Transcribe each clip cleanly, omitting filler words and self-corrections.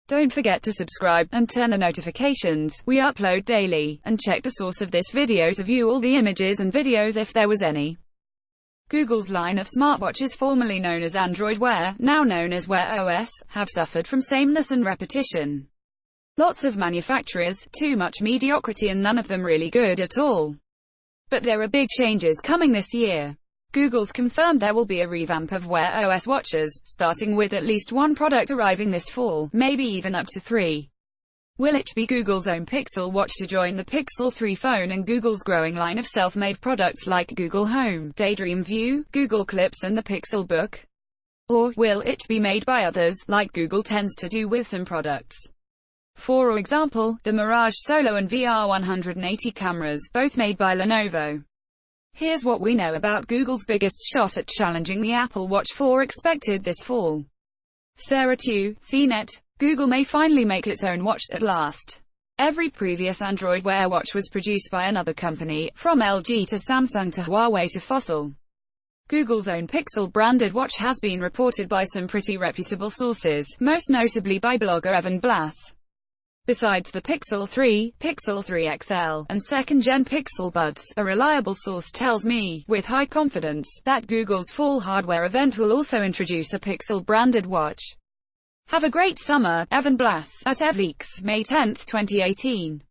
Don't forget to subscribe, and turn the notifications. We upload daily, and check the source of this video to view all the images and videos if there was any. Google's line of smartwatches, formerly known as Android Wear, now known as Wear OS, have suffered from sameness and repetition. Lots of manufacturers, too much mediocrity, and none of them really good at all. But there are big changes coming this year. Google's confirmed there will be a revamp of Wear OS watches, starting with at least one product arriving this fall, maybe even up to 3. Will it be Google's own Pixel Watch to join the Pixel 3 phone and Google's growing line of self-made products like Google Home, Daydream View, Google Clips and the Pixel Book? Or will it be made by others, like Google tends to do with some products? For example, the Mirage Solo and VR 180 cameras, both made by Lenovo. Here's what we know about Google's biggest shot at challenging the Apple Watch 4, expected this fall. Sarah Tu, CNET. Google may finally make its own watch at last. Every previous Android Wear watch was produced by another company, from LG to Samsung to Huawei to Fossil. Google's own Pixel-branded watch has been reported by some pretty reputable sources, most notably by blogger Evan Blass. Besides the Pixel 3, Pixel 3 XL, and second-gen Pixel Buds, a reliable source tells me, with high confidence, that Google's fall hardware event will also introduce a Pixel-branded watch. Have a great summer, Evan Blass, at EvLeaks, May 10, 2018.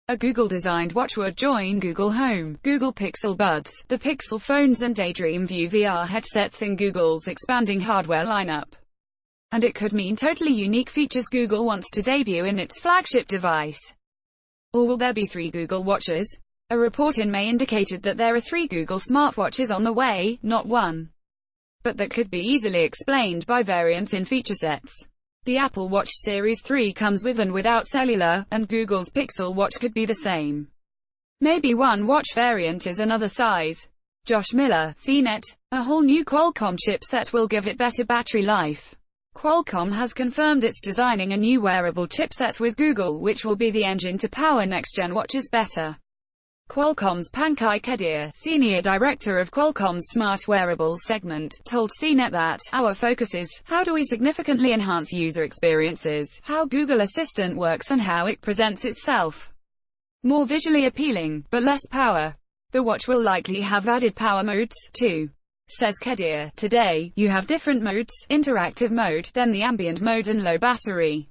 A Google-designed watch would join Google Home, Google Pixel Buds, the Pixel phones and Daydream View VR headsets in Google's expanding hardware lineup. And it could mean totally unique features Google wants to debut in its flagship device. Or will there be 3 Google Watches? A report in May indicated that there are 3 Google smartwatches on the way, not 1. But that could be easily explained by variance in feature sets. The Apple Watch Series 3 comes with and without cellular, and Google's Pixel Watch could be the same. Maybe one watch variant is another size. Josh Miller, CNET. A whole new Qualcomm chipset will give it better battery life. Qualcomm has confirmed it's designing a new wearable chipset with Google, which will be the engine to power next-gen watches better. Qualcomm's Pankaj Kedia, senior director of Qualcomm's smart wearables segment, told CNET that, "Our focus is, how do we significantly enhance user experiences, how Google Assistant works and how it presents itself. More visually appealing, but less power. The watch will likely have added power modes, too." Says Kedia, "Today, you have different modes, interactive mode, then the ambient mode and low battery.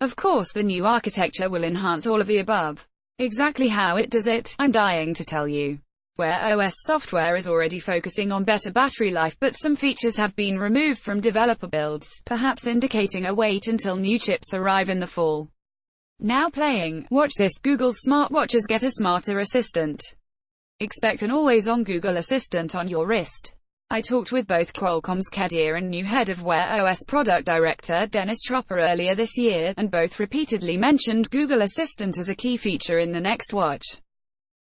Of course the new architecture will enhance all of the above. Exactly how it does it, I'm dying to tell you. Wear OS software is already focusing on better battery life, but some features have been removed from developer builds, perhaps indicating a wait until new chips arrive in the fall." Now playing, watch this, Google's smartwatches get a smarter assistant. Expect an always-on Google Assistant on your wrist. I talked with both Qualcomm's Kedia and new head of Wear OS product director Dennis Tropper earlier this year, and both repeatedly mentioned Google Assistant as a key feature in the next watch.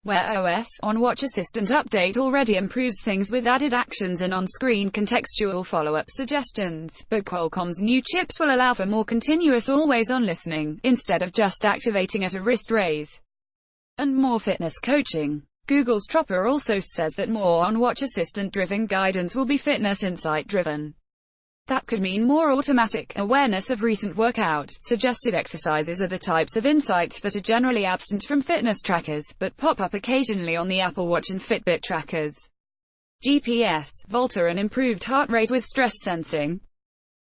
Wear OS on-watch assistant update already improves things with added actions and on-screen contextual follow-up suggestions, but Qualcomm's new chips will allow for more continuous always-on listening, instead of just activating at a wrist raise. And more fitness coaching. Google's Tropper also says that more on-watch assistant-driven guidance will be fitness insight-driven. That could mean more automatic awareness of recent workouts. Suggested exercises are the types of insights that are generally absent from fitness trackers, but pop up occasionally on the Apple Watch and Fitbit trackers. GPS, Volta and improved heart rate with stress sensing.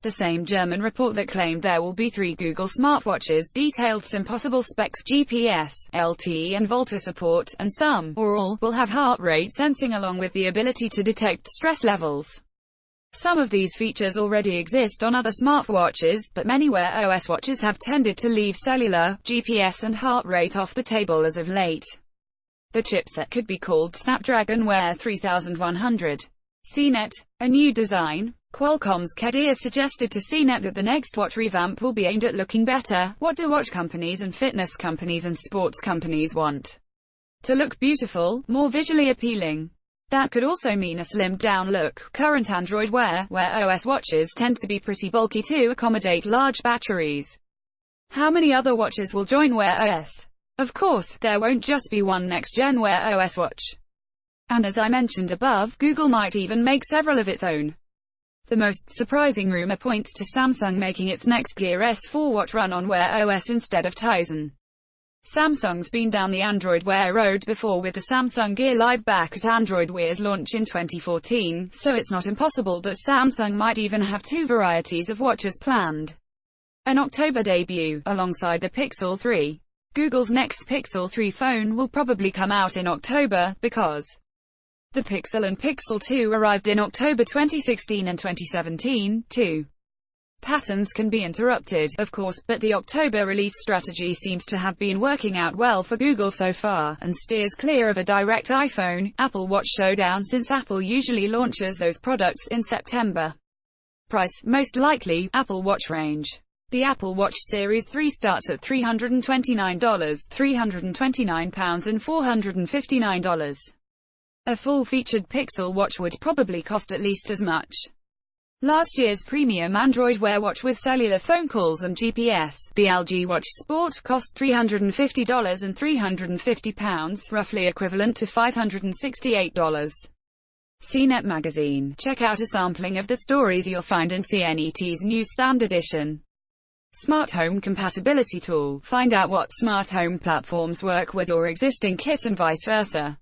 The same German report that claimed there will be 3 Google smartwatches detailed some possible specs: GPS, LTE and Volta support, and some, or all, will have heart rate sensing along with the ability to detect stress levels. Some of these features already exist on other smartwatches, but many Wear OS watches have tended to leave cellular, GPS and heart rate off the table as of late. The chipset could be called Snapdragon Wear 3100. CNET. A new design. Qualcomm's Kedia suggested to CNET that the next watch revamp will be aimed at looking better. What do watch companies and fitness companies and sports companies want? To look beautiful, more visually appealing. That could also mean a slimmed-down look. Current Android Wear OS watches tend to be pretty bulky to accommodate large batteries. How many other watches will join Wear OS? Of course, there won't just be one next-gen Wear OS watch. And as I mentioned above, Google might even make several of its own. The most surprising rumor points to Samsung making its next Gear S4 watch run on Wear OS instead of Tizen. Samsung's been down the Android Wear road before with the Samsung Gear Live back at Android Wear's launch in 2014, so it's not impossible that Samsung might even have two varieties of watches planned. An October debut, alongside the Pixel 3. Google's next Pixel 3 phone will probably come out in October, because the Pixel and Pixel 2 arrived in October 2016 and 2017, too. Patterns can be interrupted, of course, but the October release strategy seems to have been working out well for Google so far, and steers clear of a direct iPhone, Apple Watch showdown since Apple usually launches those products in September. Price, most likely, Apple Watch range. The Apple Watch Series 3 starts at $329, £329 and $459. A full-featured Pixel watch would probably cost at least as much. Last year's premium Android Wear watch with cellular phone calls and GPS, the LG Watch Sport, cost $350 and £350, roughly equivalent to $568. CNET Magazine. Check out a sampling of the stories you'll find in CNET's Newsstand edition. Smart Home Compatibility Tool. Find out what smart home platforms work with your existing kit and vice versa.